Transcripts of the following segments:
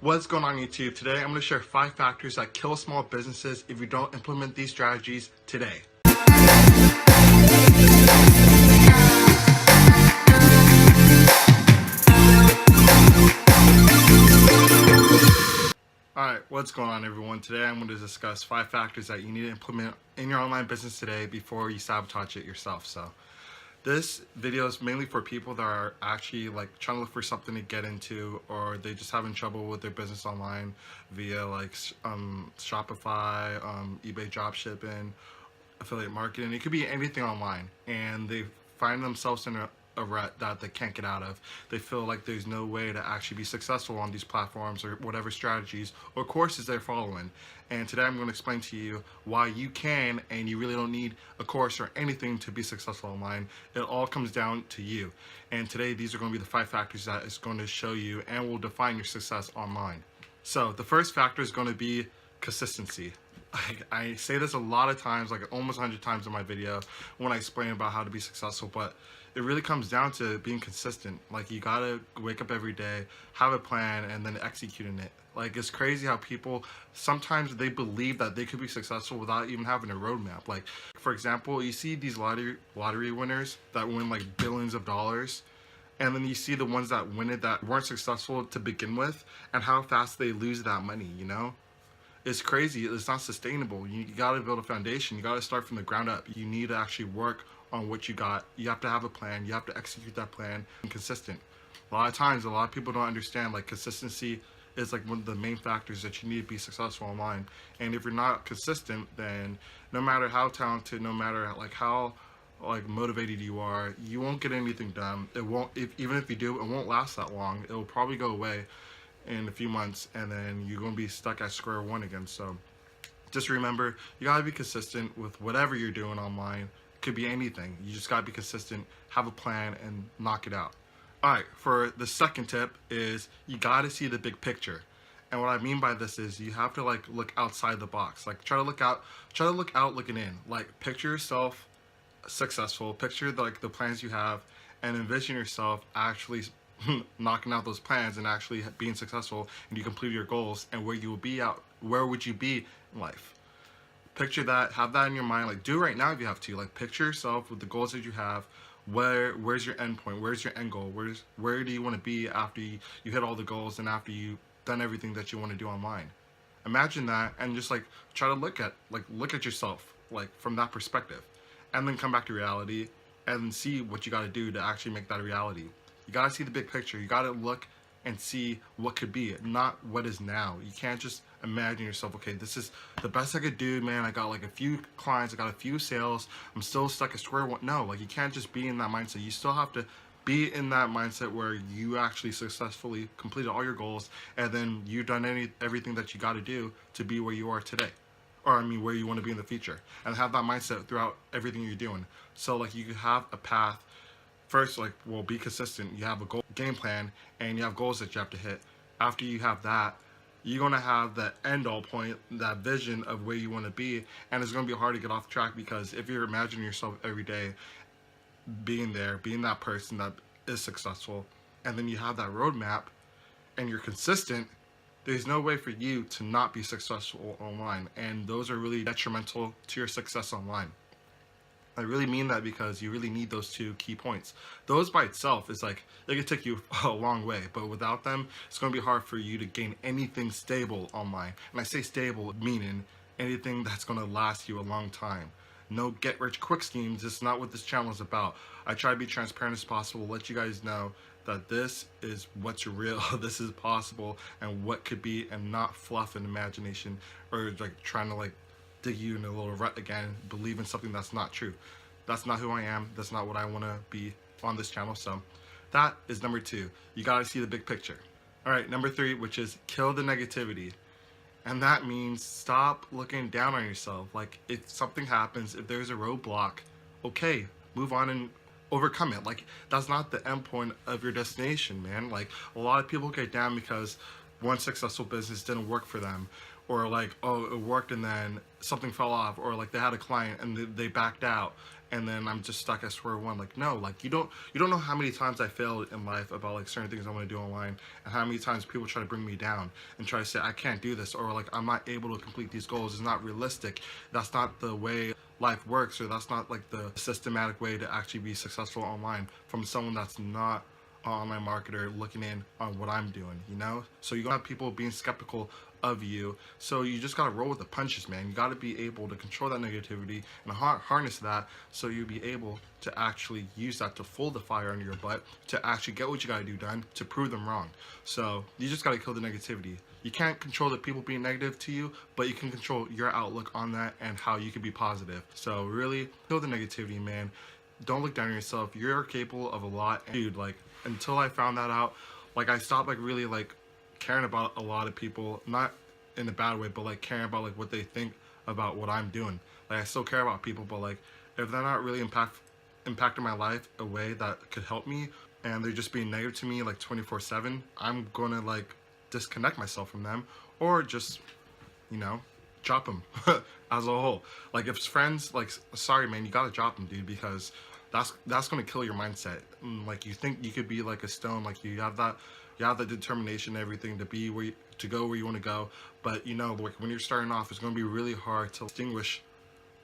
What's going on YouTube? Today I'm going to share 5 factors that kill small businesses if you don't implement these strategies today. Alright, what's going on everyone? Today I'm going to discuss 5 factors that you need to implement in your online business today before you sabotage it yourself. So this video is mainly for people that are actually like trying to look for something to get into, or they just having trouble with their business online via like Shopify, eBay dropshipping, affiliate marketing. It could be anything online, and they find themselves in a rut that they can't get out of. They feel like there's no way to actually be successful on these platforms or whatever strategies or courses they're following. And today I'm going to explain to you why you can, and you really don't need a course or anything to be successful online. It all comes down to you. And today these are going to be the 5 factors that is going to show you and will define your success online. So the first factor is going to be consistency. I say this a lot of times, like almost 100 times in my video when I explain about how to be successful, but it really comes down to being consistent. Like, you gotta wake up every day, have a plan, and then executing it. Like, it's crazy how people sometimes they believe that they could be successful without even having a roadmap. Like, for example, you see these lottery winners that win like billions of dollars, and then you see the ones that win it that weren't successful to begin with, and how fast they lose that money, you know? It's crazy. It's not sustainable. You got to build a foundation. You got to start from the ground up. You need to actually work on what you got. You have to have a plan. You have to execute that plan and consistent. A lot of times, a lot of people don't understand, like, consistency is like one of the main factors that you need to be successful online. And if you're not consistent, then no matter how talented, no matter like how like motivated you are, you won't get anything done. It won't, even if you do, it won't last that long. It will probably go away in a few months, and then you're going to be stuck at square one again. So just remember, you got to be consistent with whatever you're doing online. It could be anything. You just got to be consistent, have a plan, and knock it out. All right, for the second tip is you got to see the big picture. And what I mean by this is you have to like look outside the box. Like, try to look out looking in. Like, picture yourself successful, picture like the plans you have, and envision yourself actually knocking out those plans and actually being successful, and you complete your goals, and where would you be in life. Picture that, have that in your mind. Like, do it right now if you have to. Like, picture yourself with the goals that you have. Where's your end point? Where's your end goal? Where do you want to be after you hit all the goals and after you've done everything that you want to do online? Imagine that, and just like try to look at yourself like from that perspective, and then come back to reality and see what you got to do to actually make that a reality. You gotta see the big picture. You gotta look and see what could be, not what is now. You can't just imagine yourself, okay, this is the best I could do, man. I got like a few clients, I got a few sales, I'm still stuck at square one. No, like, you can't just be in that mindset. You still have to be in that mindset where you actually successfully completed all your goals, and then you've done everything that you got to do to be where you are today, or I mean where you want to be in the future, and have that mindset throughout everything you're doing. So like, you could have a path. First, like, well, be consistent. You have a game plan, and you have goals that you have to hit. After you have that, you're going to have the end-all point, that vision of where you want to be, and it's going to be hard to get off track, because if you're imagining yourself every day being there, being that person that is successful, and then you have that roadmap, and you're consistent, there's no way for you to not be successful online, and those are really detrimental to your success online. I really mean that, because you really need those 2 key points. Those by itself is like, it could take you a long way, but without them, it's going to be hard for you to gain anything stable online. And I say stable, meaning anything that's going to last you a long time. No get-rich-quick schemes. It's not what this channel is about. I try to be transparent as possible, let you guys know that this is what's real, this is possible, and what could be, and not fluff and imagination, or like trying to like dig you in a little rut again, believe in something that's not true. That's not who I am. That's not what I want to be on this channel. So that is number 2. You got to see the big picture. All right, number 3, which is kill the negativity. And that means stop looking down on yourself. Like, if something happens, if there's a roadblock, okay, move on and overcome it. Like, that's not the end point of your destination, man. Like, a lot of people get down because one successful business didn't work for them, or like, oh, it worked and then something fell off, or like they had a client and they backed out, and then I'm just stuck at square one. Like, no, like you don't know how many times I failed in life about like certain things I want to do online, and how many times people try to bring me down and try to say I can't do this, or like I'm not able to complete these goals. It's not realistic. That's not the way life works, or that's not like the systematic way to actually be successful online from someone that's not an online marketer looking in on what I'm doing, you know? So you're gonna have people being skeptical of you, so you just gotta roll with the punches, man. You gotta be able to control that negativity and harness that, so you'll be able to actually use that to fuel the fire under your butt, to actually get what you gotta do done, to prove them wrong. So you just gotta kill the negativity. You can't control the people being negative to you, but you can control your outlook on that and how you can be positive. So really kill the negativity, man. Don't look down on yourself. You're capable of a lot. And dude, like, until I found that out, like, I stopped like really like caring about a lot of people, not in a bad way, but like caring about like what they think about what I'm doing. Like, I still care about people, but like if they're not really impacting my life a way that could help me, and they're just being negative to me like 24/7, I'm gonna like disconnect myself from them, or just, you know, drop them as a whole. Like, if it's friends, like, sorry man, you gotta drop them, dude, because that's gonna kill your mindset. Like, you think you could be like a stone, like you have the determination and everything to be to go where you want to go, but you know, like when you're starting off, it's going to be really hard to distinguish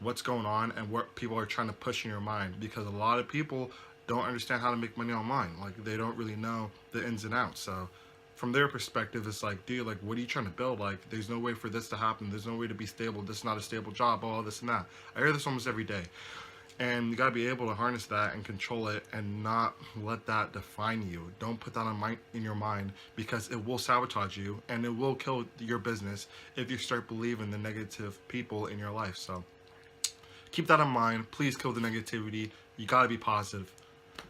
what's going on and what people are trying to push in your mind, because a lot of people don't understand how to make money online. Like, they don't really know the ins and outs. So from their perspective, it's like, dude, like, what are you trying to build? Like, there's no way for this to happen. There's no way to be stable. This is not a stable job, all this and that. I hear this almost every day. And you gotta be able to harness that and control it, and not let that define you. Don't put that in your mind, because it will sabotage you and it will kill your business if you start believing the negative people in your life. So keep that in mind. Please kill the negativity. You gotta be positive.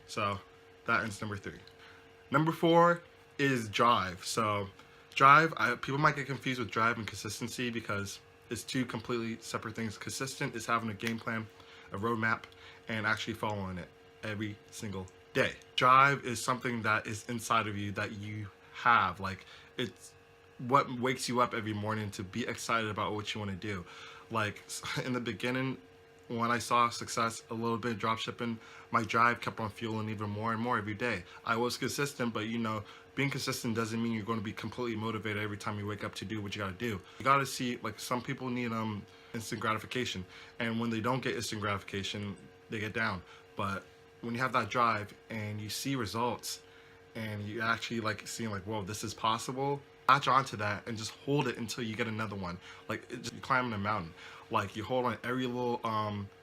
So that ends number 3. Number 4 is drive. So drive, people might get confused with drive and consistency, because it's two completely separate things. Consistent is having a game plan, a roadmap, and actually following it every single day. Drive is something that is inside of you that you have. Like, it's what wakes you up every morning to be excited about what you want to do. Like, in the beginning, when I saw success, a little bit of drop shipping, my drive kept on fueling even more and more every day. I was consistent, but you know, being consistent doesn't mean you're going to be completely motivated every time you wake up to do what you got to do. You got to see, like, some people need instant gratification, and when they don't get instant gratification, they get down. But when you have that drive and you see results, and you actually like seeing like, whoa, this is possible, latch onto that and just hold it until you get another one. Like, you're climbing a mountain. Like, you hold on every little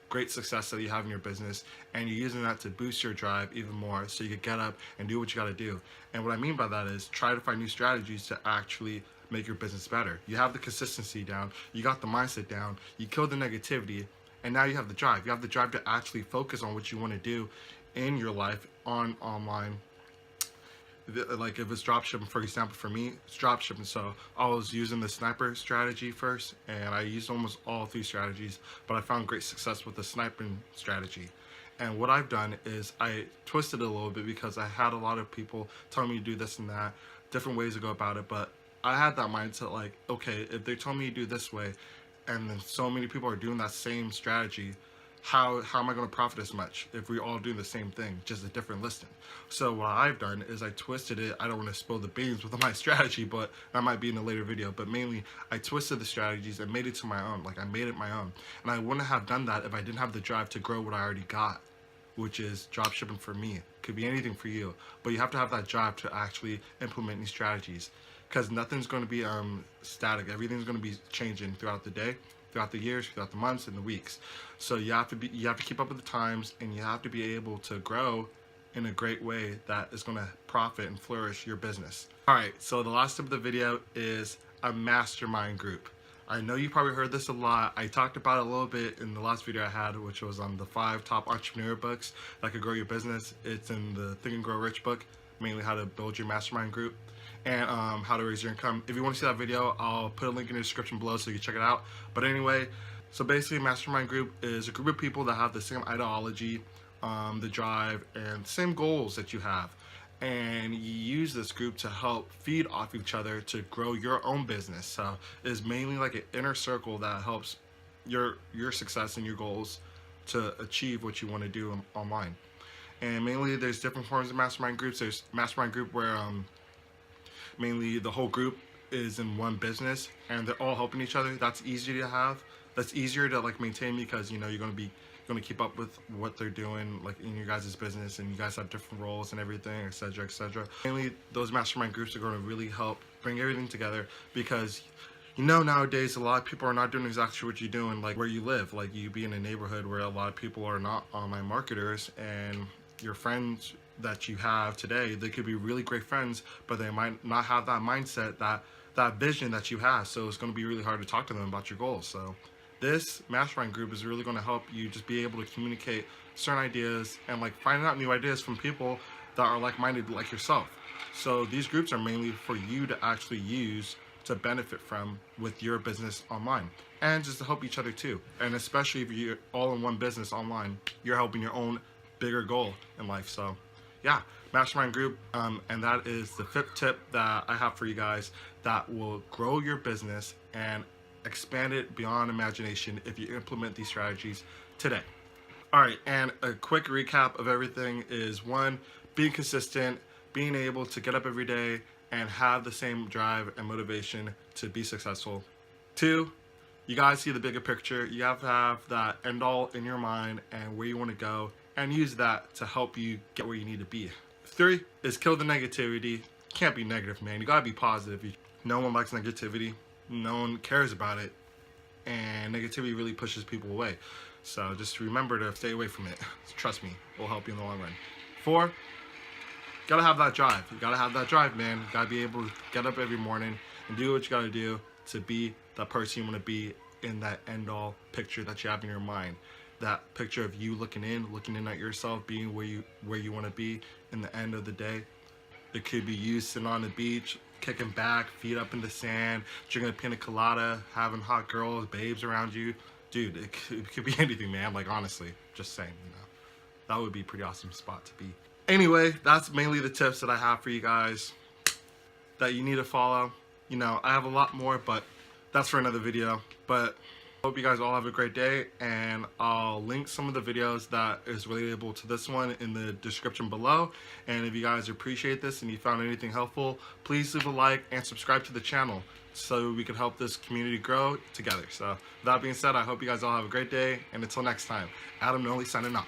great success that you have in your business, and you're using that to boost your drive even more, so you can get up and do what you got to do. And what I mean by that is try to find new strategies to actually make your business better. You have the consistency down, you got the mindset down, you killed the negativity, and now you have the drive. You have the drive to actually focus on what you want to do in your life online. Like, if it's dropshipping, for example, for me, it's dropshipping. So I was using the sniper strategy first, and I used almost all 3 strategies, but I found great success with the sniping strategy. And what I've done is I twisted it a little bit, because I had a lot of people telling me to do this and that, different ways to go about it. But I had that mindset, like, okay, if they told me to do this way, and then so many people are doing that same strategy, how am I going to profit as much if we all do the same thing, just a different listing? So what I've done is I twisted it. I don't want to spill the beans with my strategy, but that might be in a later video. But mainly, I twisted the strategies and made it to my own. Like, I made it my own. And I wouldn't have done that if I didn't have the drive to grow what I already got, which is dropshipping for me. Could be anything for you, but you have to have that drive to actually implement these strategies, because nothing's going to be static. Everything's going to be changing throughout the day, throughout the years, throughout the months and the weeks. So you have to keep up with the times, and you have to be able to grow in a great way that is going to profit and flourish your business. All right, so the last tip of the video is a mastermind group. I know you probably heard this a lot. I talked about it a little bit in the last video I had, which was on the 5 top entrepreneur books that could grow your business. It's in the Think and Grow Rich book, mainly how to build your mastermind group and how to raise your income. If you want to see that video, I'll put a link in the description below so you can check it out. But anyway, so basically, mastermind group is a group of people that have the same ideology, the drive, and same goals that you have. And you use this group to help feed off each other to grow your own business. So it's mainly like an inner circle that helps your success and your goals to achieve what you want to do online. And mainly there's different forms of mastermind groups. There's mastermind group where mainly the whole group is in one business and they're all helping each other. That's easy to have. That's easier to like maintain because you know you're going to keep up with what they're doing like in your guys' business, and you guys have different roles and everything, etc., etc. Mainly those mastermind groups are going to really help bring everything together, because you know nowadays a lot of people are not doing exactly what you're doing, like where you live. Like you be in a neighborhood where a lot of people are not online marketers, and your friends that you have today, they could be really great friends, but they might not have that mindset, that vision that you have. So it's going to be really hard to talk to them about your goals. So this mastermind group is really going to help you just be able to communicate certain ideas and like finding out new ideas from people that are like-minded like yourself. So these groups are mainly for you to actually use to benefit from with your business online, and just to help each other too. And especially if you're all in one business online, you're helping your own bigger goal in life. So yeah, mastermind group, and that is the 5th tip that I have for you guys that will grow your business and expand it beyond imagination if you implement these strategies today. All right, and a quick recap of everything is: 1, being consistent, being able to get up every day and have the same drive and motivation to be successful. 2, you guys see the bigger picture. You have to have that end all in your mind and where you want to go, and use that to help you get where you need to be. 3 is kill the negativity. Can't be negative, man. You gotta be positive. No one likes negativity. No one cares about it, and negativity really pushes people away. So just remember to stay away from it. Trust me, it will help you in the long run. 4, gotta have that drive. You gotta have that drive, man. You gotta be able to get up every morning and do what you gotta do to be that person you want to be in that end all picture that you have in your mind. That picture of you looking in at yourself, being where you want to be in the end of the day. It could be you sitting on the beach, kicking back, feet up in the sand, drinking a pina colada, having hot girls, babes around you. Dude, it could be anything, man. Like, honestly, just saying, you know. That would be a pretty awesome spot to be. Anyway, that's mainly the tips that I have for you guys that you need to follow. You know, I have a lot more, but that's for another video. But hope you guys all have a great day, and I'll link some of the videos that is relatable to this one in the description below. And if you guys appreciate this and you found anything helpful, please leave a like and subscribe to the channel so we can help this community grow together. So with that being said, I hope you guys all have a great day, and until next time, Adam Nolly signing off.